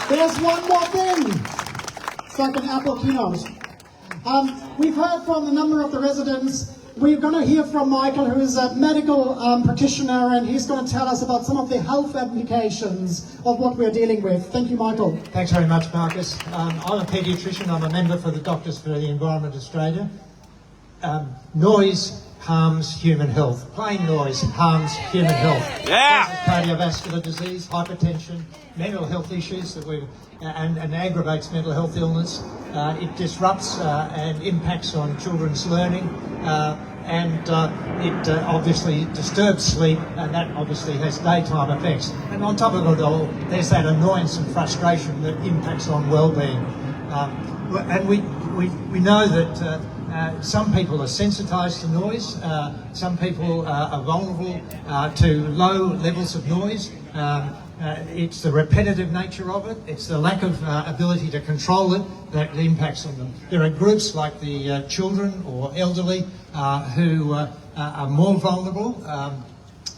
There's one more thing. It's like an Apple keynote. We've heard from a number of the residents. We're going to hear from Michael, who is a medical practitioner, and he's going to tell us about some of the health implications of what we're dealing with. Thank you, Michael. Thanks very much, Marcus. I'm a paediatrician. I'm a member for the Doctors for the Environment Australia. Noise harms human health. Plain noise harms human health. Yeah. Cardiovascular disease, hypertension, mental health issues and aggravates mental health illness. It disrupts and impacts on children's learning, and it obviously disturbs sleep, and that obviously has daytime effects. And on top of it all, there's that annoyance and frustration that impacts on well-being. And we know that some people are sensitised to noise. Some people are vulnerable to low levels of noise. It's the repetitive nature of it. It's the lack of ability to control it that impacts on them. There are groups like the children or elderly who are more vulnerable.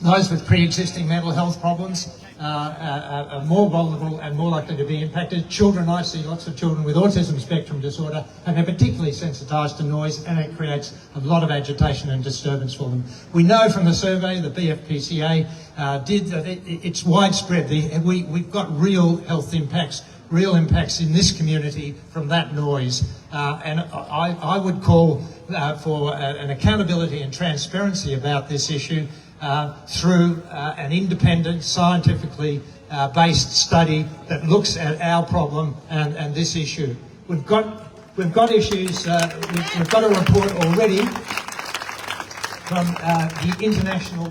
Those with pre-existing mental health problems are more vulnerable and more likely to be impacted. Children, I see lots of children with autism spectrum disorder, and they're particularly sensitised to noise, and it creates a lot of agitation and disturbance for them. We know from the survey the BFPCA did that it's widespread. We've got real health impacts, real impacts in this community from that noise. And I would call for an accountability and transparency about this issue through an independent, scientifically based study that looks at our problem and this issue. We've got issues. We've got a report already from the international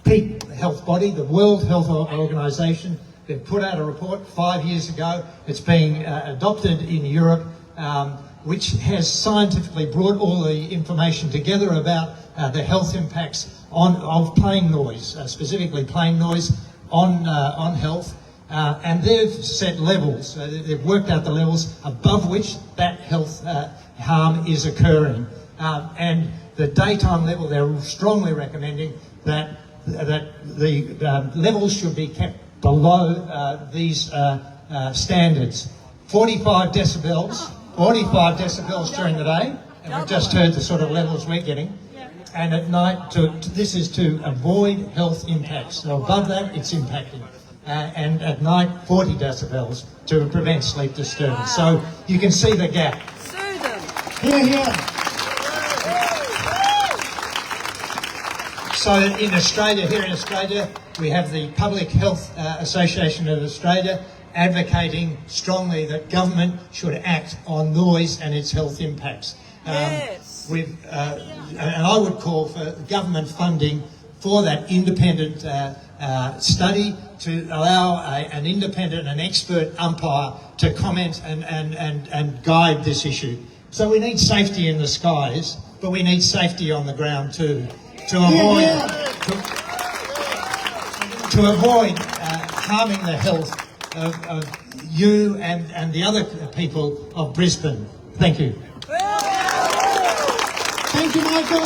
peak health body, the World Health Organization. They've put out a report 5 years ago. It's being adopted in Europe, which has scientifically brought all the information together about the health impacts of plain noise, specifically plain noise on health, and they've set levels. They've worked out the levels above which that health harm is occurring, and the daytime level. They're strongly recommending that the levels should be kept below these standards. 45 decibels during the day, and we've just heard the sort of levels we're getting. And at night, this is to avoid health impacts. So above that, it's impacting. And at night, 40 decibels to prevent sleep disturbance. So you can see the gap. Sue them. Hear, hear. So in Australia, here in Australia, we have the Public Health Association of Australia advocating strongly that government should act on noise and its health impacts. Yes. And I would call for government funding for that independent study to allow an independent and expert umpire to comment and guide this issue. So we need safety in the skies, but we need safety on the ground too, to avoid harming the health of you and the other people of Brisbane. Thank you. Thank you, Michael.